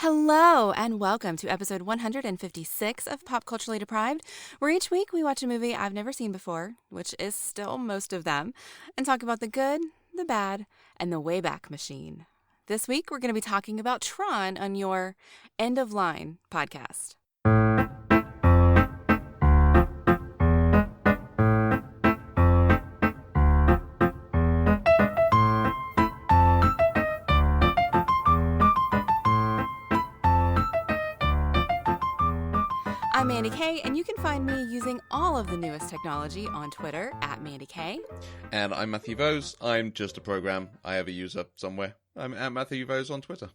Hello, and welcome to episode 156 of Pop Culturally Deprived, where each week we watch a movie I've never seen before, which is still most of them, and talk about the good, the bad, and the Wayback Machine. This week we're going to be talking about Tron on your End of Line podcast. I'm Mandy K, and you can find me using all of the newest technology on Twitter at Mandy K. And I'm Matthew Vose. I'm just a program. I have a user somewhere. I'm at Matthew Vose on Twitter.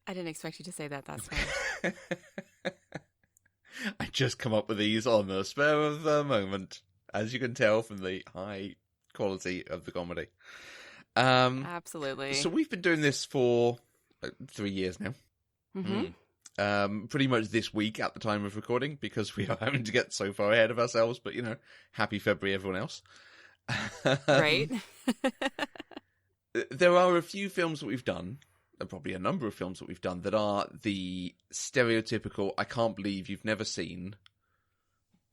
I didn't expect you to say that. That's fine. I just come up with these on the spur of the moment, as you can tell from the high quality of the comedy. Absolutely. So we've been doing this for 3 years now. Mm-hmm. Pretty much this week at the time of recording, because we are having to get so far ahead of ourselves. But, you know, happy February, everyone else. Right. There are a few films that we've done, and probably a number of films that we've done, that are the stereotypical, I can't believe you've never seen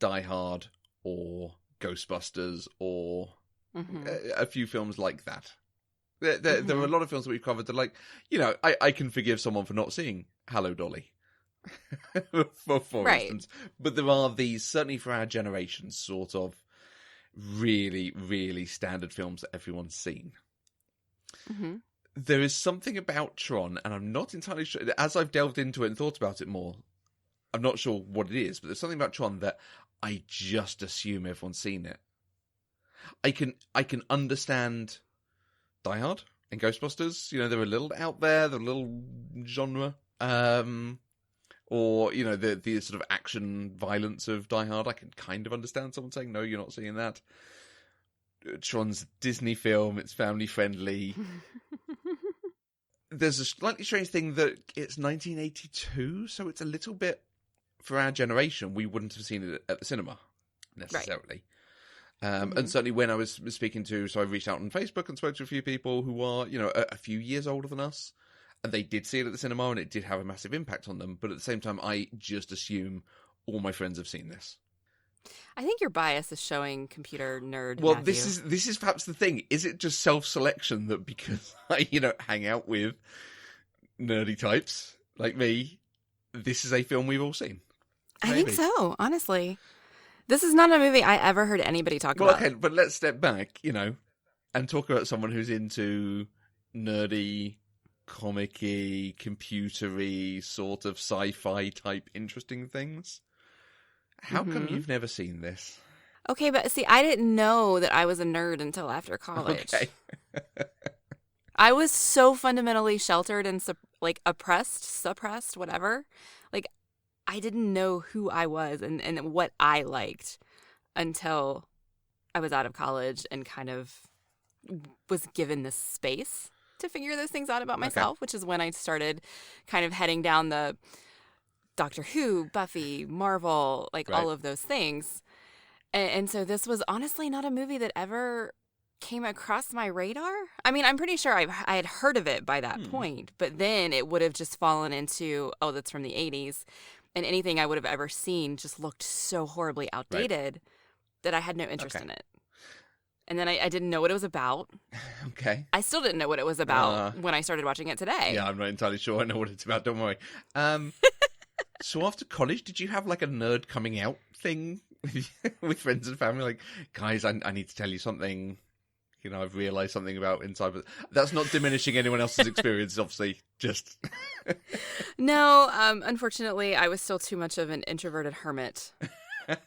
Die Hard or Ghostbusters or a few films like that. There are a lot of films that we've covered that, like, you know, I can forgive someone for not seeing Hello, Dolly, for Right. instance. But there are these, certainly for our generation, sort of really, really standard films that everyone's seen. Mm-hmm. There is something about Tron, and I'm not entirely sure, as I've delved into it and thought about it more, I'm not sure what it is, but there's something about Tron that I just assume everyone's seen it. I can understand Die Hard and Ghostbusters, you know, they're a little out there, they're a little genre, or, you know, the sort of action violence of Die Hard. I can kind of understand someone saying, no, you're not seeing that. Tron's a Disney film, it's family friendly. There's a slightly strange thing that it's 1982, so it's a little bit, for our generation, we wouldn't have seen it at the cinema, necessarily. Right. And certainly when I was speaking to, so I reached out on Facebook and spoke to a few people who are, you know, a few years older than us, and they did see it at the cinema, and it did have a massive impact on them. But at the same time, I just assume all my friends have seen this. I think your bias is showing computer nerd. Well, Matthew. this is perhaps the thing. Is it just self-selection that because I, you know, hang out with nerdy types like me, this is a film we've all seen? I think so, honestly. This is not a movie I ever heard anybody talk about. Okay, but let's step back, you know, and talk about someone who's into nerdy, comic-y, computer-y, sort of sci-fi type interesting things. How come you've never seen this? Okay, but see, I didn't know that I was a nerd until after college. Okay. I was so fundamentally sheltered and suppressed, whatever. Like, I didn't know who I was and what I liked until I was out of college and kind of was given this space to figure those things out about myself, which is when I started kind of heading down the Doctor Who, Buffy, Marvel, like all of those things. And so this was honestly not a movie that ever came across my radar. I mean, I'm pretty sure I had heard of it by that point, but then it would have just fallen into, oh, that's from the 80s. And anything I would have ever seen just looked so horribly outdated that I had no interest in it. And then I didn't know what it was about. Okay. I still didn't know what it was about when I started watching it today. Yeah, I'm not entirely sure I know what it's about. Don't worry. So after college, did you have like a nerd coming out thing with friends and family? Like, guys, I need to tell you something. You know, I've realised something about inside, but that's not diminishing anyone else's experience, obviously. Just no, unfortunately, I was still too much of an introverted hermit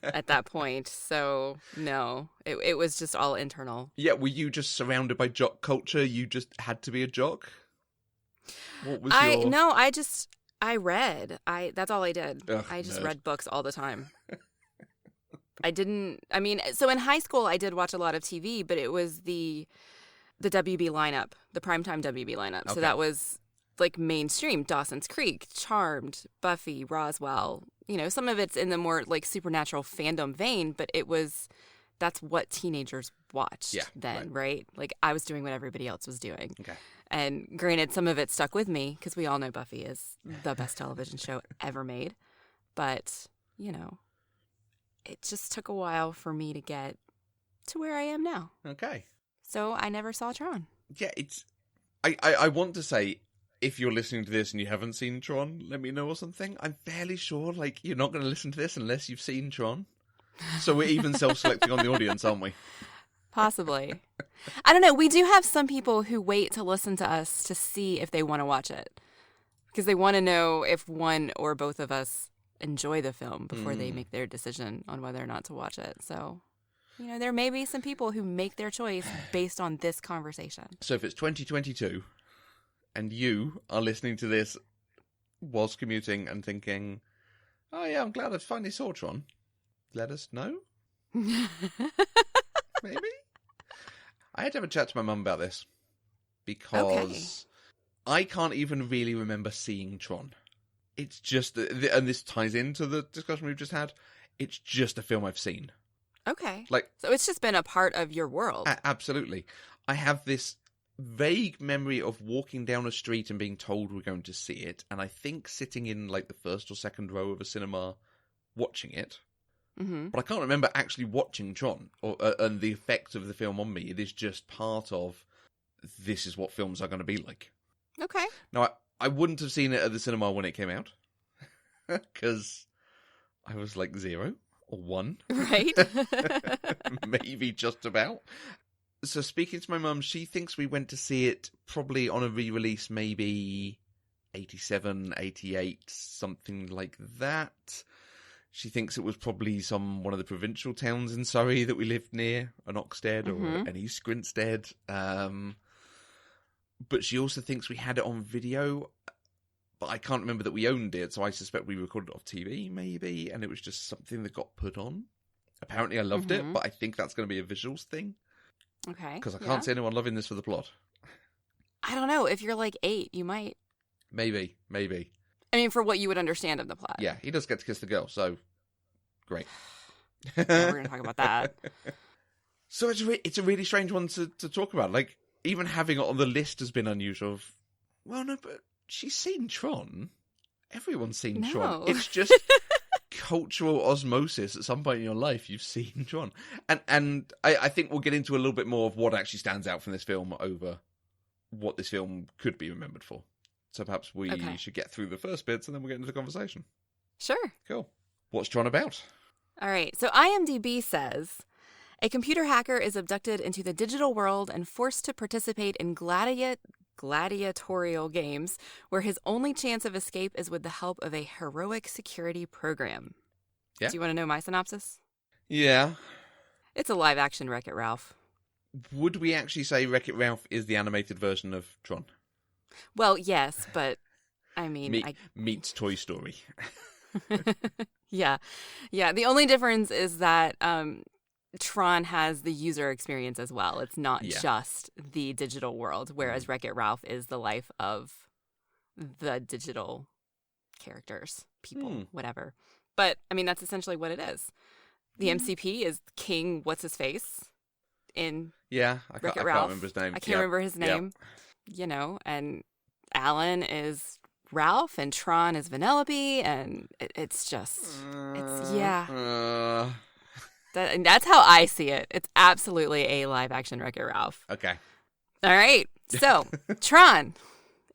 at that point. So no, it was just all internal. Yeah, were you just surrounded by jock culture? You just had to be a jock? What was I read. That's all I did. Ugh, I just nerd. read books all the time. So in high school I did watch a lot of TV, but it was the WB lineup, the primetime WB lineup. Okay. So that was like mainstream, Dawson's Creek, Charmed, Buffy, Roswell. You know, some of it's in the more like supernatural fandom vein, but it was that's what teenagers watched then, right? Like, I was doing what everybody else was doing. Okay. And granted, some of it stuck with me because we all know Buffy is the best television show ever made. But, you know, it just took a while for me to get to where I am now. Okay. So I never saw Tron. Yeah, it's... I want to say, if you're listening to this and you haven't seen Tron, let me know or something. I'm fairly sure, like, you're not going to listen to this unless you've seen Tron. So we're even self-selecting on the audience, aren't we? Possibly. I don't know. We do have some people who wait to listen to us to see if they want to watch it. Because they want to know if one or both of us enjoy the film before they make their decision on whether or not to watch it. So, you know, there may be some people who make their choice based on this conversation. So if it's 2022 and you are listening to this whilst commuting and thinking, oh yeah, I'm glad I finally saw Tron, let us know. Maybe. I had to have a chat to my mum about this because I can't even really remember seeing Tron. It's just, and this ties into the discussion we've just had, it's just a film I've seen. Okay. Like, so it's just been a part of your world. Absolutely. I have this vague memory of walking down a street and being told we're going to see it, and I think sitting in like the first or second row of a cinema watching it. Mm-hmm. But I can't remember actually watching Tron or and the effect of the film on me. It is just part of, this is what films are going to be like. Okay. Now, I wouldn't have seen it at the cinema when it came out because I was like 0 or 1. Right. Maybe just about. So speaking to my mum, she thinks we went to see it probably on a re-release, maybe 87, 88, something like that. She thinks it was probably one of the provincial towns in Surrey that we lived near, an Oxted or an East Grinstead. But she also thinks we had it on video, but I can't remember that we owned it, so I suspect we recorded it off TV, maybe, and it was just something that got put on. Apparently I loved it, but I think that's going to be a visuals thing. Okay. Because I can't see anyone loving this for the plot. I don't know. If you're like 8, you might. Maybe. I mean, for what you would understand of the plot. Yeah, he does get to kiss the girl, so great. Yeah, we're going to talk about that. So it's a really strange one to talk about. Like, even having it on the list has been unusual. Well, no, but she's seen Tron. Everyone's seen Tron. It's just cultural osmosis. At some point in your life, you've seen Tron. And I think we'll get into a little bit more of what actually stands out from this film over what this film could be remembered for. So perhaps we should get through the first bits and then we'll get into the conversation. Sure. Cool. What's Tron about? All right. So IMDb says, a computer hacker is abducted into the digital world and forced to participate in gladiatorial games where his only chance of escape is with the help of a heroic security program. Yeah. Do you want to know my synopsis? Yeah. It's a live-action Wreck-It Ralph. Would we actually say Wreck-It Ralph is the animated version of Tron? Well, yes, but I mean... meets Toy Story. Yeah. The only difference is that Tron has the user experience as well. It's not just the digital world, whereas Wreck-It Ralph is the life of the digital characters, people, whatever. But, I mean, that's essentially what it is. The MCP is King What's-His-Face in Wreck-It Ralph. I can't remember his name. I can't remember his name. You know, and Alan is Ralph and Tron is Vanellope, and it's just, that's how I see it. It's absolutely a live-action Wreck-It Ralph. Okay. All right. So, Tron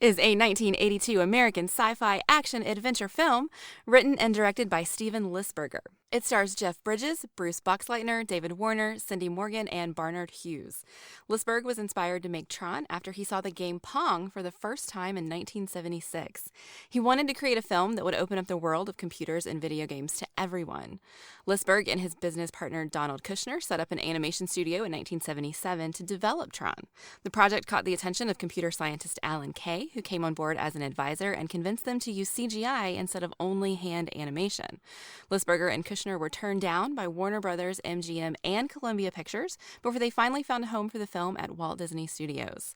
is a 1982 American sci-fi action-adventure film written and directed by Steven Lisberger. It stars Jeff Bridges, Bruce Boxleitner, David Warner, Cindy Morgan, and Barnard Hughes. Lisberg was inspired to make Tron after he saw the game Pong for the first time in 1976. He wanted to create a film that would open up the world of computers and video games to everyone. Lisberg and his business partner Donald Kushner set up an animation studio in 1977 to develop Tron. The project caught the attention of computer scientist Alan Kay, who came on board as an advisor and convinced them to use CGI instead of only hand animation. Lisberger and Kushner were turned down by Warner Brothers, MGM, and Columbia Pictures before they finally found a home for the film at Walt Disney Studios.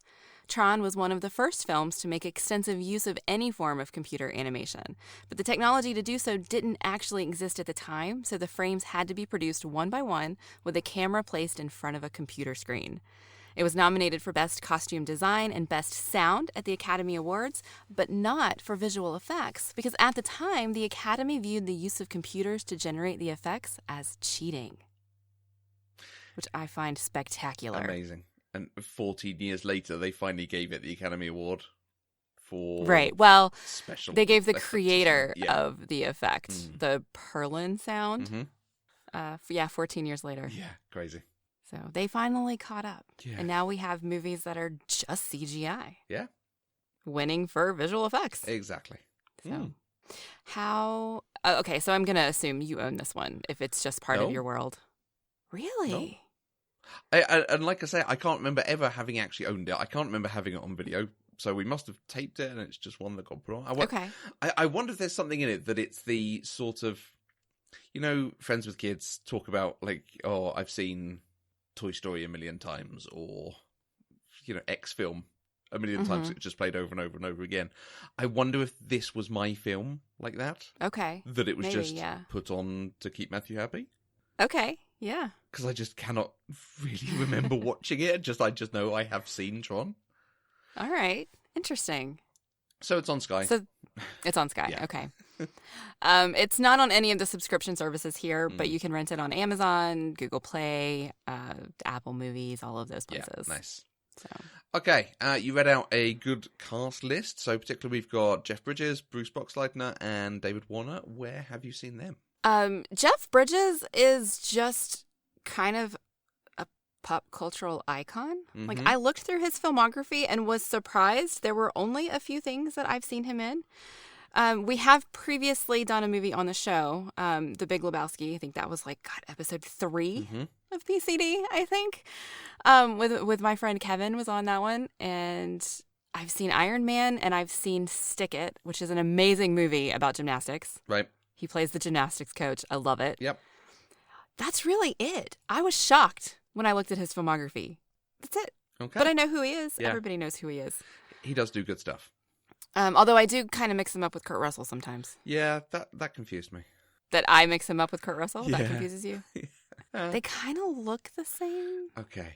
Tron was one of the first films to make extensive use of any form of computer animation. But the technology to do so didn't actually exist at the time, so the frames had to be produced one by one with a camera placed in front of a computer screen. It was nominated for Best Costume Design and Best Sound at the Academy Awards, but not for visual effects, because at the time, the Academy viewed the use of computers to generate the effects as cheating, which I find spectacular. Amazing. And 14 years later, they finally gave it the Academy Award for right. Well, special. They gave the effects. creator Yeah. of the effect the Perlin sound. 14 years later. Yeah, crazy. So they finally caught up. Yeah. And now we have movies that are just CGI. Yeah. Winning for visual effects. Exactly. So how... okay, so I'm going to assume you own this one if it's just part of your world. Really? No. And like I say, I can't remember ever having actually owned it. I can't remember having it on video. So we must have taped it and it's just one that got put on. Okay. I wonder if there's something in it that it's the sort of... You know, friends with kids talk about, like, oh, I've seen Toy Story a million times, or, you know, X film a million times. It just played over and over and over again. I wonder if this was my film like that. Okay. That it was Maybe, just put on to keep Matthew happy. Okay, yeah. Because I just cannot really remember watching it. I just know I have seen Tron. All right. Interesting. So it's on Sky. So it's on Sky. Yeah. Okay. It's not on any of the subscription services here, but you can rent it on Amazon, Google Play, Apple Movies, all of those places. Yeah, nice. So. Okay, you read out a good cast list. So particularly we've got Jeff Bridges, Bruce Boxleitner, and David Warner. Where have you seen them? Jeff Bridges is just kind of a pop cultural icon. Like, I looked through his filmography and was surprised there were only a few things that I've seen him in. We have previously done a movie on the show, The Big Lebowski. I think that was episode 3 of PCD, I think. With my friend Kevin was on that one. And I've seen Iron Man and I've seen Stick It, which is an amazing movie about gymnastics. Right. He plays the gymnastics coach. I love it. Yep. That's really it. I was shocked when I looked at his filmography. That's it. Okay. But I know who he is. Yeah. Everybody knows who he is. He does do good stuff. Although I do kind of mix him up with Kurt Russell sometimes. Yeah, that confused me. That I mix him up with Kurt Russell? Yeah. That confuses you? They kind of look the same. Okay.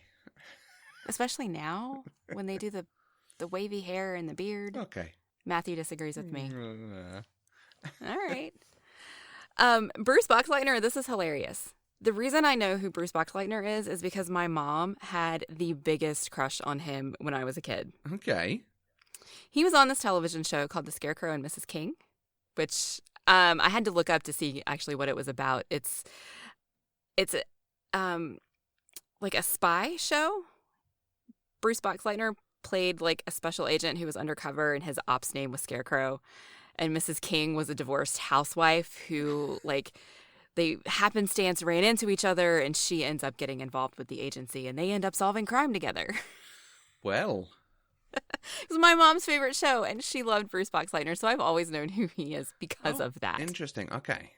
Especially now, when they do the wavy hair and the beard. Okay. Matthew disagrees with me. All right. Bruce Boxleitner, this is hilarious. The reason I know who Bruce Boxleitner is because my mom had the biggest crush on him when I was a kid. Okay. He was on this television show called The Scarecrow and Mrs King, which I had to look up to see actually what it was about. It's like a spy show. Bruce Boxleitner played like a special agent who was undercover, and his ops name was Scarecrow. And Mrs. King was a divorced housewife who, like, they happenstance ran into each other, and she ends up getting involved with the agency, and they end up solving crime together. Well. It was my mom's favorite show, and she loved Bruce Boxleitner, so I've always known who he is because of that. Interesting. Okay.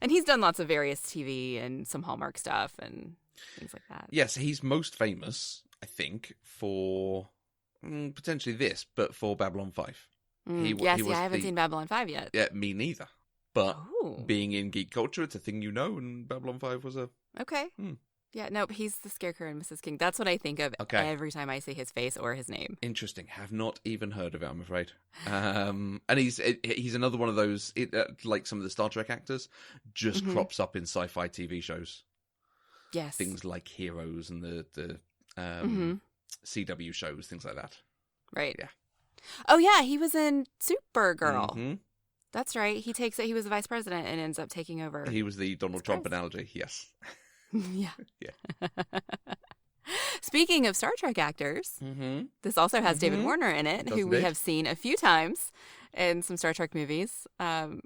And he's done lots of various TV and some Hallmark stuff and things like that. Yes, he's most famous, I think, for potentially this, but for Babylon 5. I haven't seen Babylon 5 yet. Yeah, me neither. But being in geek culture, it's a thing you know, and Babylon 5 was a... Okay. Yeah, no, he's the Scarecrow and Mrs. King. That's what I think of every time I see his face or his name. Interesting. Have not even heard of it, I'm afraid. And he's another one of those, like some of the Star Trek actors, just crops up in sci-fi TV shows. Yes. Things like Heroes and the CW shows, things like that. Right. Yeah. Oh, yeah, he was in Supergirl. Mm-hmm. That's right. He was the vice president and ends up taking over. He was the Donald Trump analogy, yes. Yeah. Yeah. Speaking of Star Trek actors, this also has David Warner in it, who we have seen a few times in some Star Trek movies. And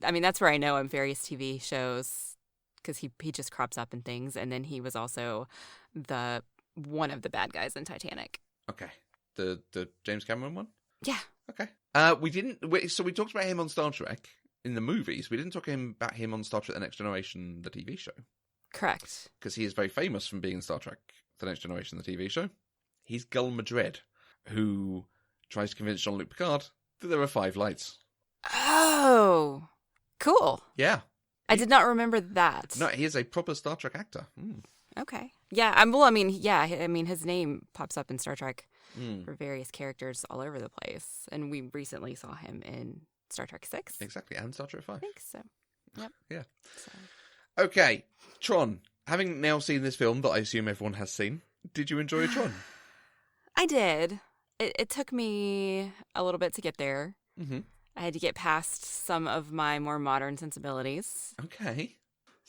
I mean, that's where I know him, various TV shows, because he just crops up in things. And then he was also one of the bad guys in Titanic. Okay. The James Cameron one? Yeah. Okay. So we talked about him on Star Trek in the movies. We didn't talk about him on Star Trek The Next Generation, the TV show. Correct. Because he is very famous from being in Star Trek The Next Generation, the TV show. He's Gul Madred. who tries to convince Jean-Luc Picard that there are 5 lights. Oh, cool. Yeah. I did not remember that. No, he is a proper Star Trek actor. Okay. Yeah, his name pops up in Star Trek for various characters all over the place. And we recently saw him in Star Trek 6. Exactly, and Star Trek 5. I think so. Yep. Yeah. So. Okay, Tron. Having now seen this film that I assume everyone has seen, did you enjoy Tron? I did. It took me a little bit to get there. Mm-hmm. I had to get past some of my more modern sensibilities. Okay.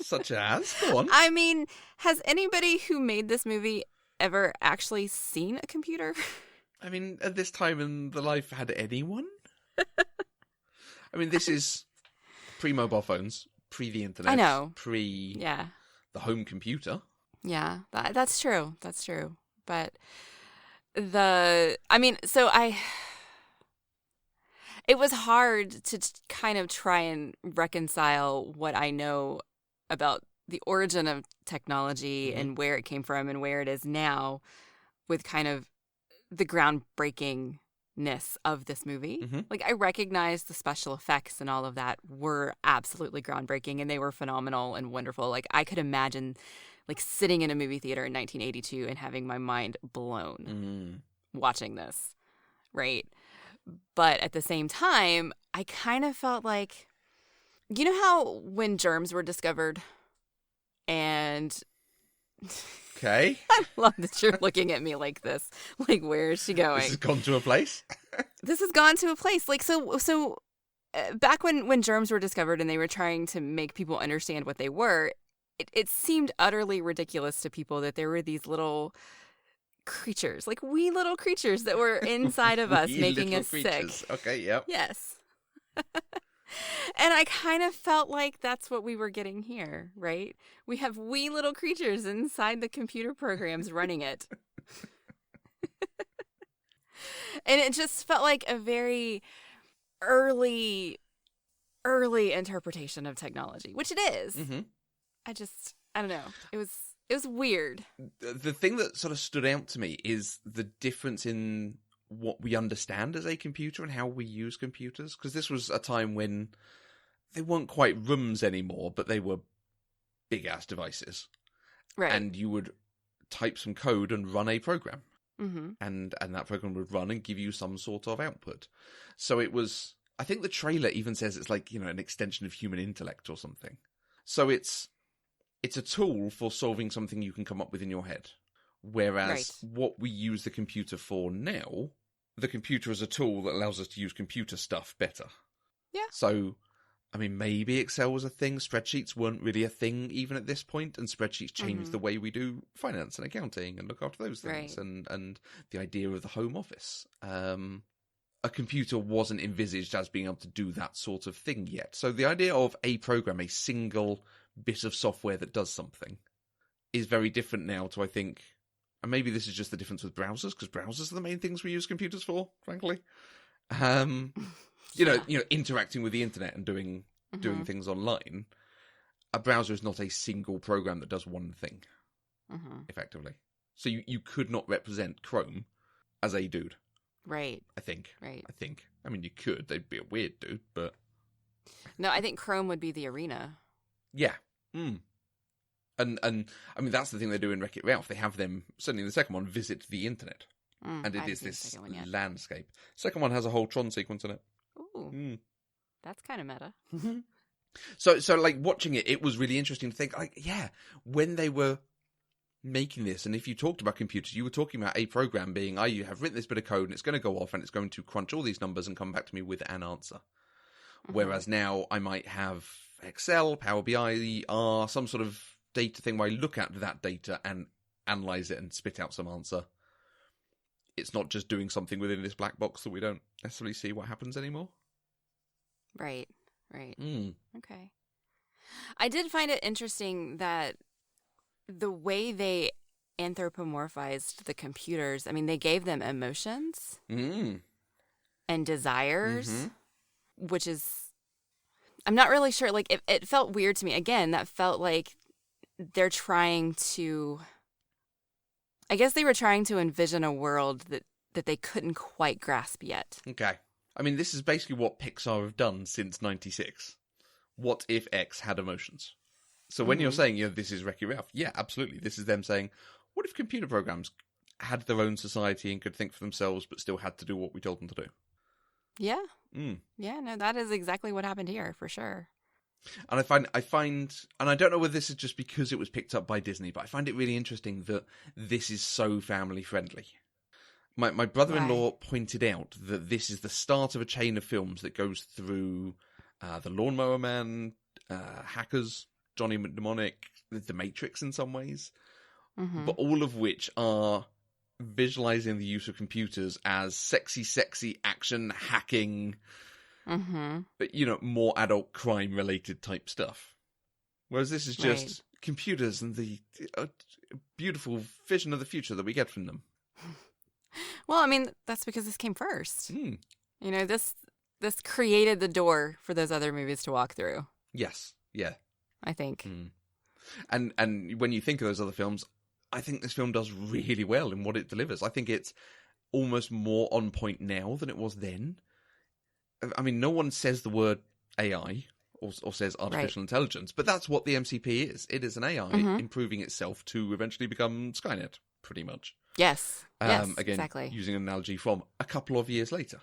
Such as? Go on. I mean, has anybody who made this movie ever actually seen a computer? I mean, at this time in the life, had anyone? I mean, this is pre-mobile phones, pre the internet. I know. Pre the home computer. Yeah, that's true. That's true. But it was hard to kind of try and reconcile what I know about the origin of technology and where it came from and where it is now with kind of the groundbreakingness of this movie. Mm-hmm. Like, I recognize the special effects and all of that were absolutely groundbreaking and they were phenomenal and wonderful. Like, I could imagine like sitting in a movie theater in 1982 and having my mind blown watching this, right? But at the same time, I kind of felt like, you know how when germs were discovered and... Okay. I love that you're looking at me like this. Like, where is she going? This has gone to a place? This has gone to a place. Like, so back when germs were discovered and they were trying to make people understand what they were, it seemed utterly ridiculous to people that there were these little creatures, like wee little creatures that were inside of us making us creatures. Sick. Okay, yep. Yes. And I kind of felt like that's what we were getting here, right? We have wee little creatures inside the computer programs running it. And it just felt like a very early interpretation of technology, which it is. Mm-hmm. I don't know. It was weird. The thing that sort of stood out to me is the difference in what we understand as a computer and how we use computers. Because this was a time when they weren't quite rooms anymore, but they were big-ass devices. Right. And you would type some code and run a program. Mm-hmm. And that program would run and give you some sort of output. So it was... I think the trailer even says it's like, an extension of human intellect or something. So it's a tool for solving something you can come up with in your head. Whereas what we use the computer for now, the computer is a tool that allows us to use computer stuff better. Yeah. So, I mean, maybe Excel was a thing. Spreadsheets weren't really a thing even at this point, and spreadsheets changed the way we do finance and accounting and look after those things, and the idea of the home office. A computer wasn't envisaged as being able to do that sort of thing yet. So the idea of a program, a single bit of software that does something, is very different now to, I think, and maybe this is just the difference with browsers, because browsers are the main things we use computers for, frankly. You know, interacting with the internet and doing things online. A browser is not a single program that does one thing, effectively. So you could not represent Chrome as a dude. Right. I think. Right. I mean, you could. They'd be a weird dude, but... No, I think Chrome would be the arena. Yeah. And I mean, that's the thing they do in Wreck-It Ralph. They have them, certainly in the second one, visit the internet. And it is this landscape. Second one has a whole Tron sequence in it. Ooh. That's kind of meta. So like, watching it, it was really interesting to think, like, yeah, when they were making this, and if you talked about computers, you were talking about a program being, you have written this bit of code, and it's going to go off, and it's going to crunch all these numbers and come back to me with an answer. Whereas now, I might have Excel, Power BI, R, some sort of data thing where I look at that data and analyze it and spit out some answer. It's not just doing something within this black box that we don't necessarily see what happens anymore. Right. Okay. I did find it interesting that the way they anthropomorphized the computers, I mean, they gave them emotions and desires, which is, I'm not really sure, like, it felt weird to me. Again, that felt like they're trying to, I guess they were trying to envision a world that that they couldn't quite grasp yet. Okay. I mean, this is basically what Pixar have done since '96. What if X had emotions? So when you're saying, this is Wreck-It Ralph, yeah, absolutely. This is them saying, what if computer programs had their own society and could think for themselves, but still had to do what we told them to do? Yeah. Yeah, no, that is exactly what happened here, for sure. And I find, and I don't know whether this is just because it was picked up by Disney, but I find it really interesting that this is so family friendly. My brother-in-law pointed out that this is the start of a chain of films that goes through The Lawnmower Man, Hackers, Johnny Mnemonic, The Matrix in some ways, but all of which are visualizing the use of computers as sexy action hacking, but more adult crime related type stuff. Whereas this is just computers and the beautiful vision of the future that we get from them. Well, I mean, that's because this came first. This created the door for those other movies to walk through. Yes, yeah, I think. And when you think of those other films, I think this film does really well in what it delivers. I think it's almost more on point now than it was then. I mean, no one says the word AI or says artificial intelligence, but that's what the MCP is. It is an AI improving itself to eventually become Skynet, pretty much. Yes. Again, exactly. Using an analogy from a couple of years later.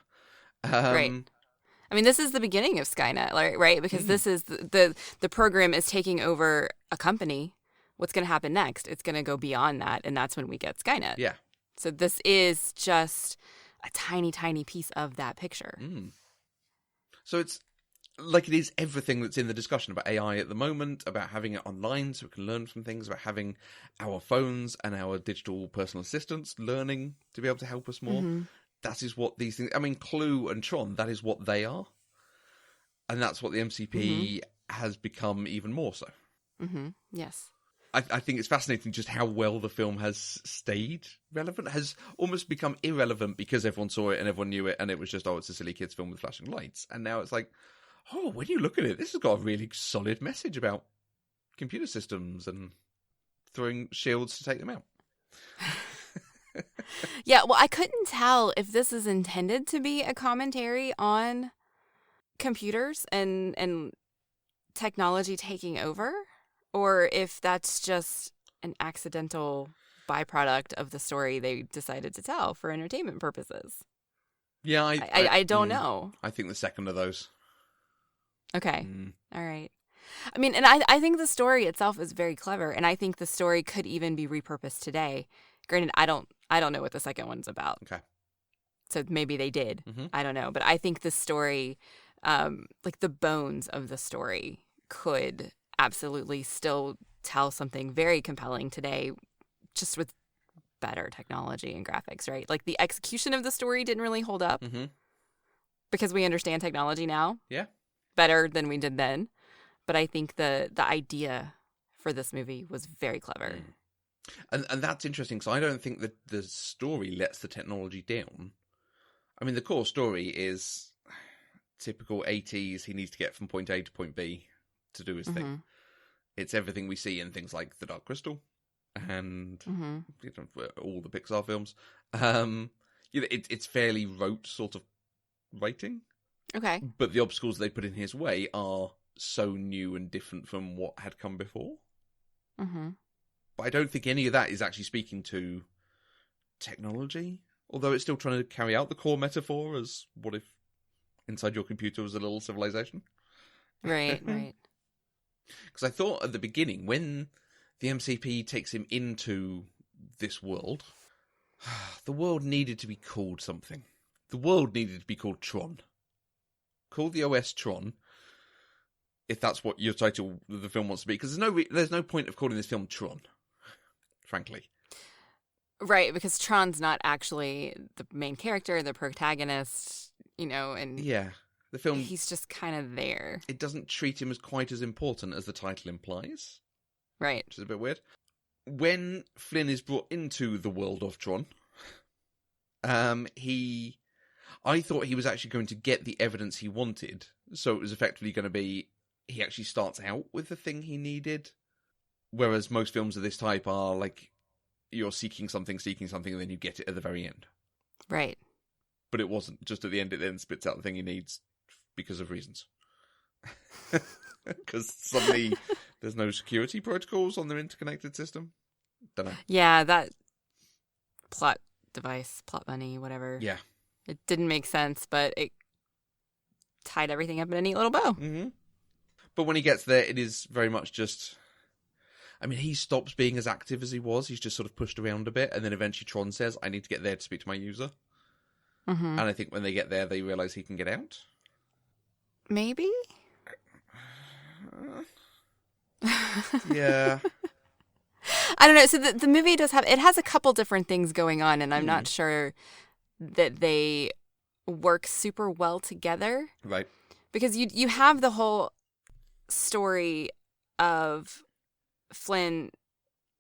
Right. I mean, this is the beginning of Skynet, right? Because this is the program is taking over a company. What's going to happen next? It's going to go beyond that, and that's when we get Skynet. Yeah. So this is just a tiny, tiny piece of that picture. So it's like it is everything that's in the discussion about AI at the moment, about having it online so we can learn from things, about having our phones and our digital personal assistants learning to be able to help us more. That is what these things... I mean, Clue and Tron, that is what they are. And that's what the MCP has become even more so. Yes. I think it's fascinating just how well the film has stayed relevant, has almost become irrelevant because everyone saw it and everyone knew it, and it was just, it's a silly kids film with flashing lights. And now it's like, when you look at it, this has got a really solid message about computer systems and throwing shields to take them out. Yeah, well, I couldn't tell if this is intended to be a commentary on computers and technology taking over, or if that's just an accidental byproduct of the story they decided to tell for entertainment purposes. Yeah, I don't know. I think the second of those. Okay. All right. I mean, and I think the story itself is very clever, and I think the story could even be repurposed today. Granted, I don't know what the second one's about. Okay. So maybe they did. I don't know. But I think the story, like the bones of the story, could absolutely still tell something very compelling today, just with better technology and graphics, right? Like the execution of the story didn't really hold up because we understand technology now. Yeah. Better than we did then. But I think the idea for this movie was very clever. And that's interesting, because I don't think that the story lets the technology down. I mean, the core story is typical 80s, he needs to get from point A to point B to do his thing. It's everything we see in things like The Dark Crystal and all the Pixar films. It's fairly rote sort of writing. Okay. But the obstacles they put in his way are so new and different from what had come before. But I don't think any of that is actually speaking to technology, although it's still trying to carry out the core metaphor as what if inside your computer was a little civilization. Right. Because I thought at the beginning, when the MCP takes him into this world, the world needed to be called something. The world needed to be called Tron. Call the OS Tron, if that's what your title of the film wants to be, because there's no point of calling this film Tron, frankly. Right, because Tron's not actually the main character, the protagonist, and yeah, the film, he's just kind of there. It doesn't treat him as quite as important as the title implies. Right. Which is a bit weird. When Flynn is brought into the world of Tron, I thought he was actually going to get the evidence he wanted, so it was effectively going to be he actually starts out with the thing he needed, whereas most films of this type are like you're seeking something, and then you get it at the very end. Right. But it wasn't. Just at the end, it then spits out the thing he needs because of reasons. Because suddenly there's no security protocols on their interconnected system. Don't know. Yeah, that plot device, plot money, whatever. Yeah. It didn't make sense, but it tied everything up in a neat little bow. Mm-hmm. But when he gets there, it is very much just... I mean, he stops being as active as he was. He's just sort of pushed around a bit. And then eventually Tron says, I need to get there to speak to my user. Mm-hmm. And I think when they get there, they realise he can get out. Maybe? Yeah. I don't know. So the movie it has a couple different things going on, and I'm not sure that they work super well together. Right. Because you have the whole story of Flynn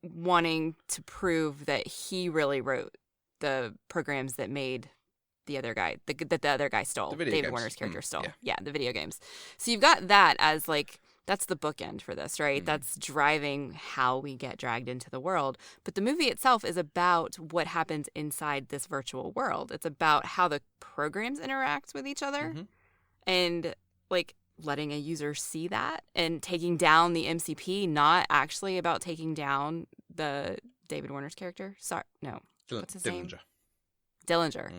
wanting to prove that he really wrote the programs that made the other guy, that the other guy stole. David Warner's character stole. Yeah, the video games. So you've got that as like, that's the bookend for this, right? That's driving how we get dragged into the world. But the movie itself is about what happens inside this virtual world. It's about how the programs interact with each other and like letting a user see that and taking down the MCP, not actually about taking down the David Warner's character. Sorry, no. What's his name? Dillinger.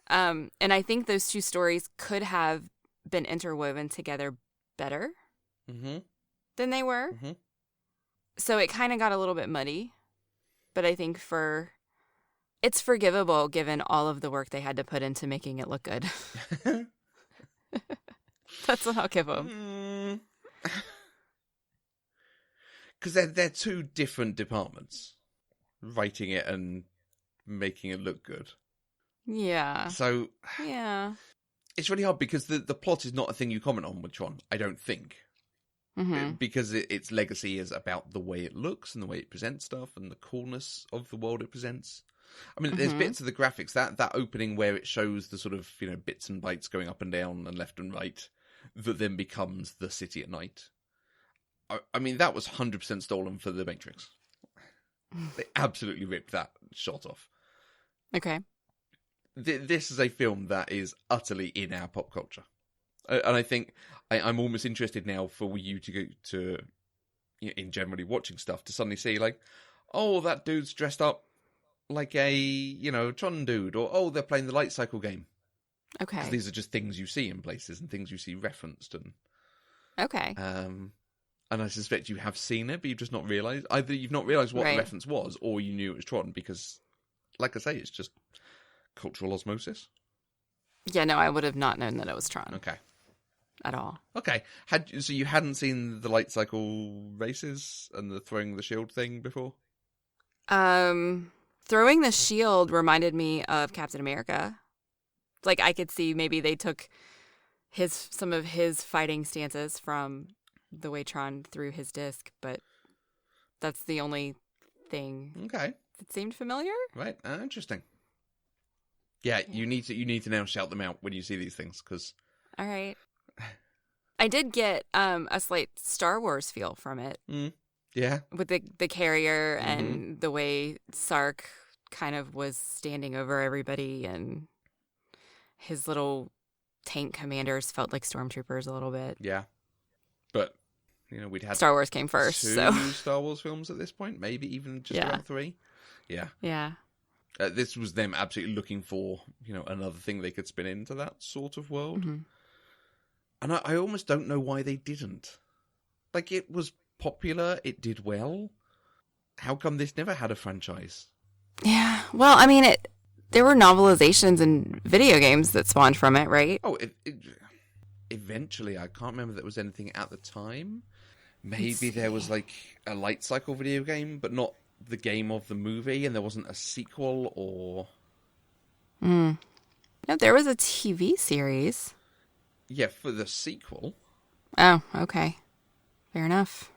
And I think those two stories could have been interwoven together better than they were. So it kind of got a little bit muddy. But I think it's forgivable given all of the work they had to put into making it look good. That's what I'll give them. Because they're two different departments. Writing it and making it look good. Yeah. So... Yeah. It's really hard because the plot is not a thing you comment on with Tron, I don't think. Because its legacy is about the way it looks and the way it presents stuff and the coolness of the world it presents. I mean, there's bits of the graphics, that opening where it shows the sort of, bits and bytes going up and down and left and right that then becomes the city at night. I mean, that was 100% stolen for The Matrix. They absolutely ripped that shot off. Okay. This is a film that is utterly in our pop culture. And I think I'm almost interested now for you to go to, in generally watching stuff, to suddenly see like, oh, that dude's dressed up like a, Tron dude, or, oh, they're playing the light cycle game. Okay. 'Cause these are just things you see in places and things you see referenced. And okay. And I suspect you have seen it, but you've just not realised. Either you've not realised what the reference was, or you knew it was Tron, because, like I say, it's just cultural osmosis. Yeah, no, I would have not known that it was Tron. Okay. At all. Okay. So you hadn't seen the light cycle races and the throwing the shield thing before? Throwing the shield reminded me of Captain America. Like, I could see maybe they took some of his fighting stances from the way Tron threw his disc, but that's the only thing. Okay. That seemed familiar. Right. Interesting. Yeah, you need to now shout them out when you see these things, because... All right. I did get a slight Star Wars feel from it. Yeah. With the carrier and the way Sark kind of was standing over everybody, and his little tank commanders felt like stormtroopers a little bit. Yeah. But, we'd had... Star Wars came first, two so... Star Wars films at this point, maybe even just around 3. Yeah. Yeah. This was them absolutely looking for, another thing they could spin into that sort of world. And I almost don't know why they didn't. Like, it was popular, it did well. How come this never had a franchise? Yeah, well, I mean, there were novelizations and video games that spawned from it, right? Oh, eventually, I can't remember if there was anything at the time. Maybe there was, like, a light cycle video game, but not the game of the movie, and there wasn't a sequel, or... No, there was a TV series. Yeah, for the sequel. Oh, okay. Fair enough.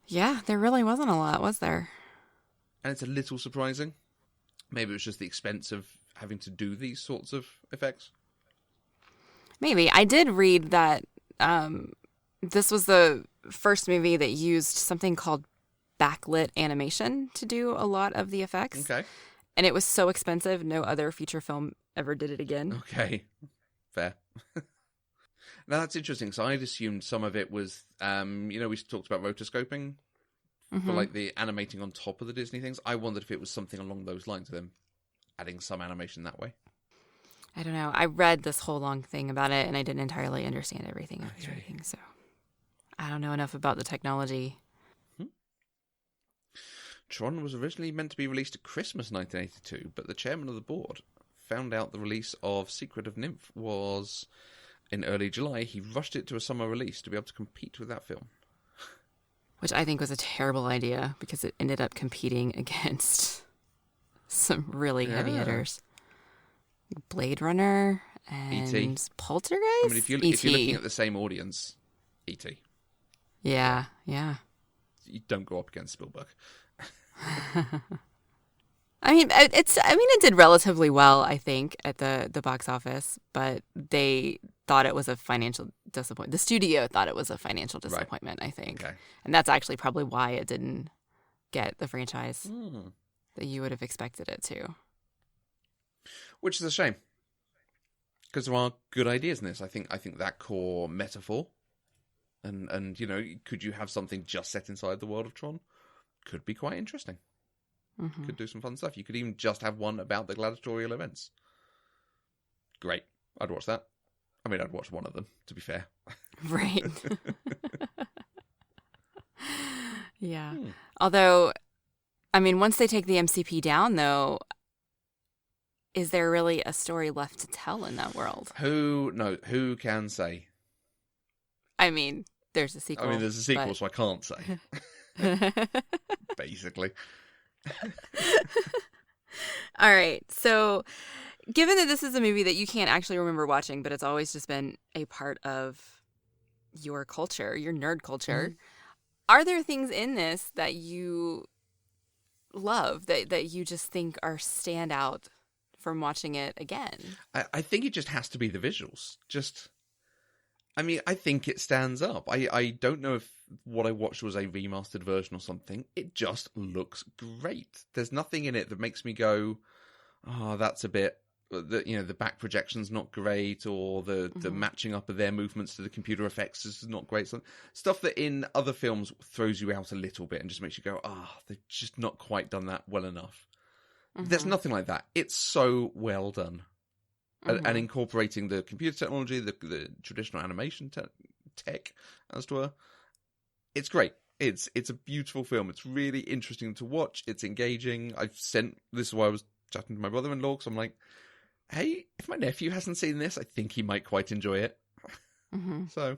Yeah, there really wasn't a lot, was there? And it's a little surprising. Maybe it was just the expense of having to do these sorts of effects. Maybe. I did read that this was the first movie that used something called backlit animation to do a lot of the effects. Okay. And it was so expensive, no other feature film ever did it again. Okay, fair. Now that's interesting. So I'd assumed some of it was, we talked about rotoscoping for like the animating on top of the Disney things. I wondered if it was something along those lines of them adding some animation that way. I don't know. I read this whole long thing about it, and I didn't entirely understand everything I was reading, so I don't know enough about the technology. Tron was originally meant to be released at Christmas 1982, but the chairman of the board found out the release of Secret of Nymph was in early July. He rushed it to a summer release to be able to compete with that film. Which I think was a terrible idea, because it ended up competing against some really heavy hitters. Blade Runner and E.T. Poltergeist? I mean, if you're looking at the same audience, E.T. Yeah. You don't go up against Spielberg. I mean, it did relatively well, I think, at the box office, but they thought it was a financial disappointment. The studio thought it was a financial disappointment, I think. Okay. And that's actually probably why it didn't get the franchise that you would have expected it to. Which is a shame, because there are good ideas in this. I think that core metaphor, and could you have something just set inside the world of Tron? Could be quite interesting. Mm-hmm. Could do some fun stuff. You could even just have one about the gladiatorial events. Great, I'd watch that. I mean, I'd watch one of them, to be fair. Right. Yeah. Although, I mean, once they take the MCP down, though, is there really a story left to tell in that world? Who can say? I mean, there's a sequel. There's a sequel, so I can't say. Basically. All right. So, given that this is a movie that you can't actually remember watching, but it's always just been a part of your culture, your nerd culture, are there things in this that you love, that you just think are standout from watching it again? I think it just has to be the visuals. I think it stands up. I don't know if what I watched was a remastered version or something. It just looks great. There's nothing in it that makes me go, oh, that's a bit, the back projection's not great, or the matching up of their movements to the computer effects is not great. Stuff that in other films throws you out a little bit and just makes you go, they've just not quite done that well enough. There's nothing like that. It's so well done. And incorporating the computer technology, the traditional animation tech, as it were. It's great. It's a beautiful film. It's really interesting to watch. It's engaging. This is why I was chatting to my brother-in-law, because I'm like, hey, if my nephew hasn't seen this, I think he might quite enjoy it. So,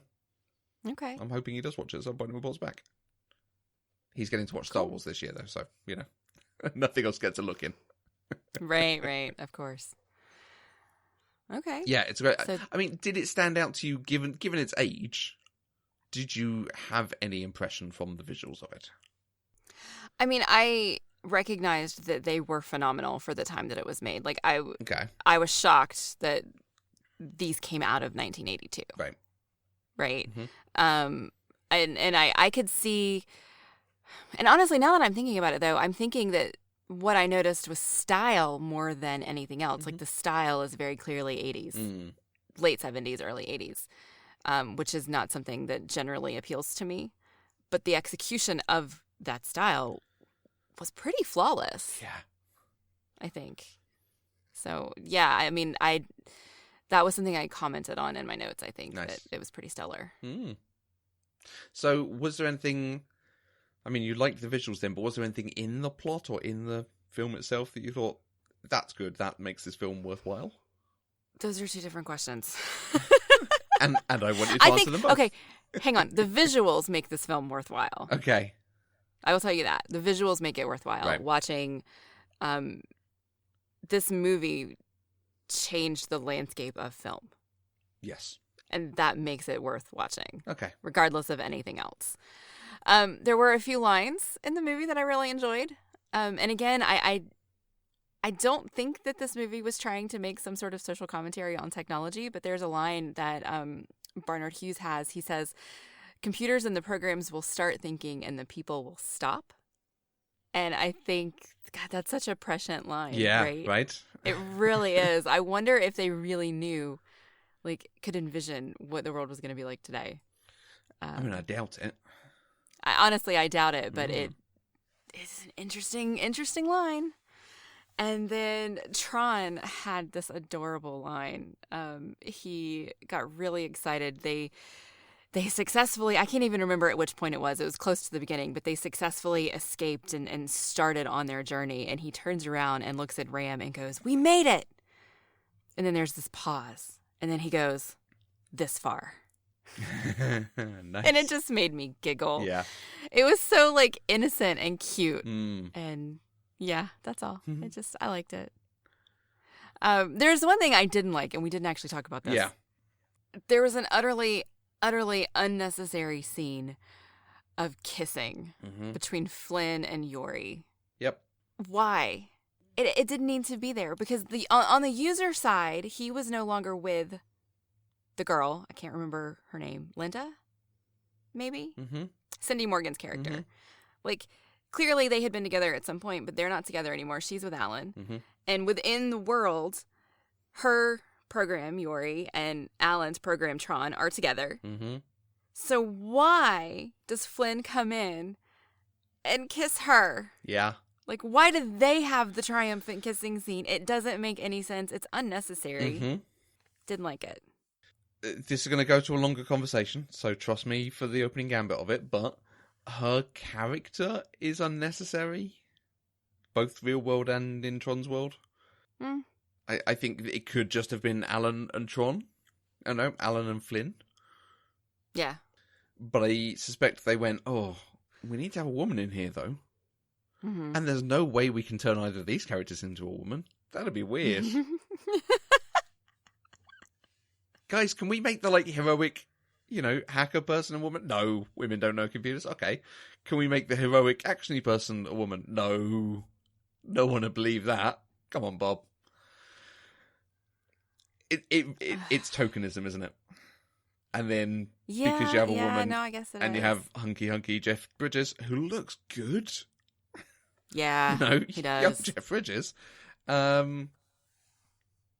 okay, I'm hoping he does watch it at some point and reports back. He's getting to watch Star Wars this year, though, so, nothing else gets a look in. Right, of course. Okay. Yeah, it's great. So, did it stand out to you, given its age? Did you have any impression from the visuals of it? I recognized that they were phenomenal for the time that it was made. Like, I was shocked that these came out of 1982. Right. Mm-hmm. And I could see, and honestly, now that I'm thinking about it, though, I'm thinking that what I noticed was style more than anything else. Like, the style is very clearly 80s, late 70s, early 80s, which is not something that generally appeals to me. But the execution of that style was pretty flawless. Yeah. I think. So, yeah, that was something I commented on in my notes, I think, that it was pretty stellar. So, was there anything... you liked the visuals then, but was there anything in the plot or in the film itself that you thought, that's good, that makes this film worthwhile? Those are two different questions. and I want you to answer them both. Okay, hang on. The visuals make this film worthwhile. Okay. I will tell you that. The visuals make it worthwhile. Right. Watching this movie changed the landscape of film. Yes. And that makes it worth watching. Okay. Regardless of anything else. There were a few lines in the movie that I really enjoyed. And again, I don't think that this movie was trying to make some sort of social commentary on technology, but there's a line that Barnard Hughes has. He says, computers and the programs will start thinking and the people will stop. And I think, God, that's such a prescient line. Yeah, right? It really is. I wonder if they really knew, like, could envision what the world was going to be like today. I mean, I doubt it. Honestly, I doubt it, but it is an interesting line. And then Tron had this adorable line. He got really excited. They successfully, I can't even remember at which point it was close to the beginning, but they successfully escaped and started on their journey. And he turns around and looks at Ram and goes, "We made it!" And then there's this pause. And then he goes, "This far." Nice. And it just made me giggle. Yeah. It was so, like, innocent and cute. Mm. And yeah, that's all. Mm-hmm. I liked it. There's one thing I didn't like, and we didn't actually talk about this. Yeah. There was an utterly unnecessary scene of kissing between Flynn and Yori. Yep. Why? It didn't need to be there, because on the user side, he was no longer with the girl. I can't remember her name. Linda? Maybe? Mm-hmm. Cindy Morgan's character. Mm-hmm. Like, clearly they had been together at some point, but they're not together anymore. She's with Alan. Mm-hmm. And within the world, her program, Yori, and Alan's program, Tron, are together. Mm-hmm. So why does Flynn come in and kiss her? Yeah. Like, why do they have the triumphant kissing scene? It doesn't make any sense. It's unnecessary. Mm-hmm. Didn't like it. This is going to go to a longer conversation, so trust me for the opening gambit of it, but her character is unnecessary, both real world and in Tron's world. Mm. I think it could just have been Alan and Tron. I know, Alan and Flynn. Yeah. But I suspect they went, oh, we need to have a woman in here, though. Mm-hmm. And there's no way we can turn either of these characters into a woman. That'd be weird. Guys, can we make the, like, heroic, hacker person a woman? No, women don't know computers. Okay. Can we make the heroic actiony person a woman? No. No one would believe that. Come on, Bob. It's tokenism, isn't it? And then, because you have a woman, no, I guess it and is. you have hunky Jeff Bridges, who looks good. Yeah, he does. Young Jeff Bridges.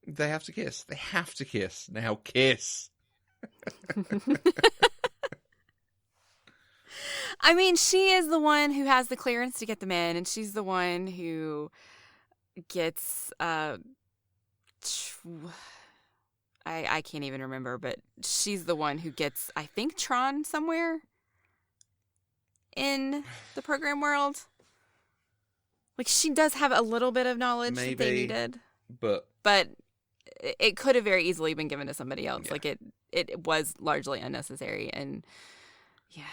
They have to kiss. They have to kiss. Now kiss. I mean, she is the one who has the clearance to get them in, and she's the one who gets, I can't even remember, but she's the one who gets, I think, Tron somewhere in the program world. Like, she does have a little bit of knowledge that they needed. But it could have very easily been given to somebody else. Yeah. Like, it was largely unnecessary. And, yeah,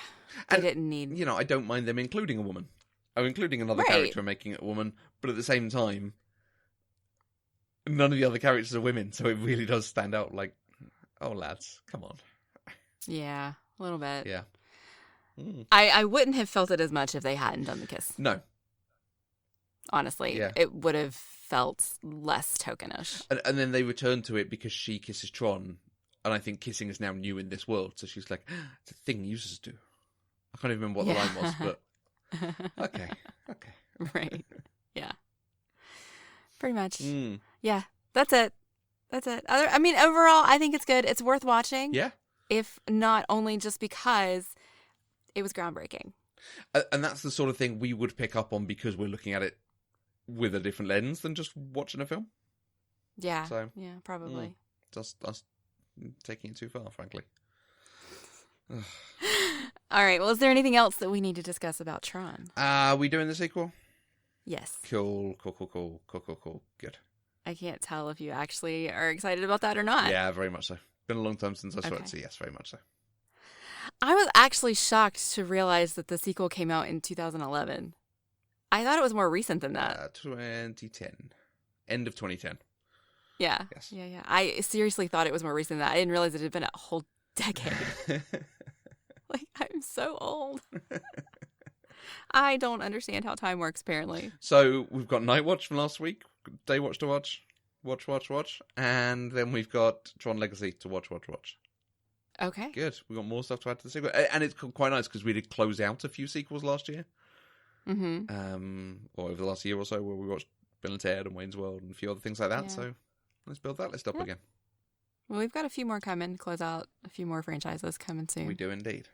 they didn't need... I don't mind them including a woman. Or including another character and making it a woman. But at the same time, none of the other characters are women. So it really does stand out like, oh, lads, come on. Yeah, a little bit. Yeah. Mm. I wouldn't have felt it as much if they hadn't done the kiss. No. Honestly, Yeah. It would have felt less tokenish. And then they return to it because she kisses Tron. And I think kissing is now new in this world. So she's like, it's a thing users do. I can't even remember what the line was, but okay. Right. Yeah. Pretty much. Mm. Yeah. That's it. Overall, I think it's good. It's worth watching. Yeah. If not only just because it was groundbreaking. And that's the sort of thing we would pick up on because we're looking at it with a different lens than just watching a film. Yeah. So, yeah, probably. Just us taking it too far, frankly. All right. Well, is there anything else that we need to discuss about Tron? Are we doing the sequel? Yes. Cool. Good. I can't tell if you actually are excited about that or not. Yeah, very much so. Been a long time since I saw it, so yes, very much so. I was actually shocked to realize that the sequel came out in 2011. I thought it was more recent than that. 2010. End of 2010. Yeah. Yes. Yeah. I seriously thought it was more recent than that. I didn't realize it had been a whole decade. Like, I'm so old. I don't understand how time works, apparently. So, we've got Night Watch from last week. Day Watch to watch. Watch. And then we've got Tron Legacy to watch. Okay. Good. We've got more stuff to add to the sequel. And it's quite nice because we did close out a few sequels last year. or over the last year or so, where we watched Bill and Ted and Wayne's World and a few other things like that. Yeah. So let's build that list up again. Well, we've got a few more coming, close out a few more franchises coming soon. We do indeed.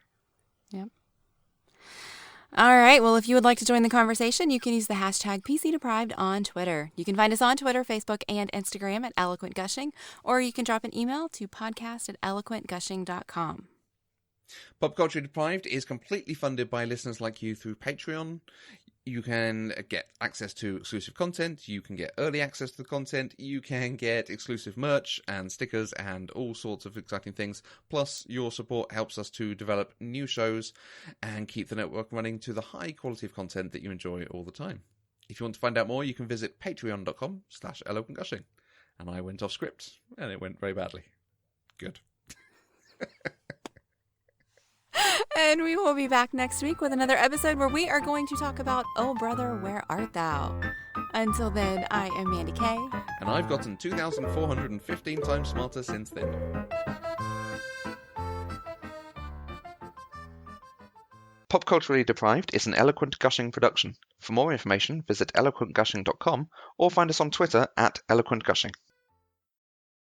Yep. All right. Well, if you would like to join the conversation, you can use the hashtag PCDeprived on Twitter. You can find us on Twitter, Facebook, and Instagram at Eloquent Gushing, or you can drop an email to podcast@eloquentgushing.com. Pop Culture Deprived is completely funded by listeners like you through Patreon. You can get access to exclusive content, you can get early access to the content, you can get exclusive merch and stickers and all sorts of exciting things. Plus, your support helps us to develop new shows and keep the network running to the high quality of content that you enjoy all the time. If you want to find out more, you can visit patreon.com/eloquentgushing. And I went off script, and it went very badly. Good. And we will be back next week with another episode where we are going to talk about Oh Brother, Where Art Thou? Until then, I am Mandy Kay. And I've gotten 2,415 times smarter since then. Pop Culturally Deprived is an Eloquent Gushing production. For more information, visit eloquentgushing.com or find us on Twitter @eloquentgushing.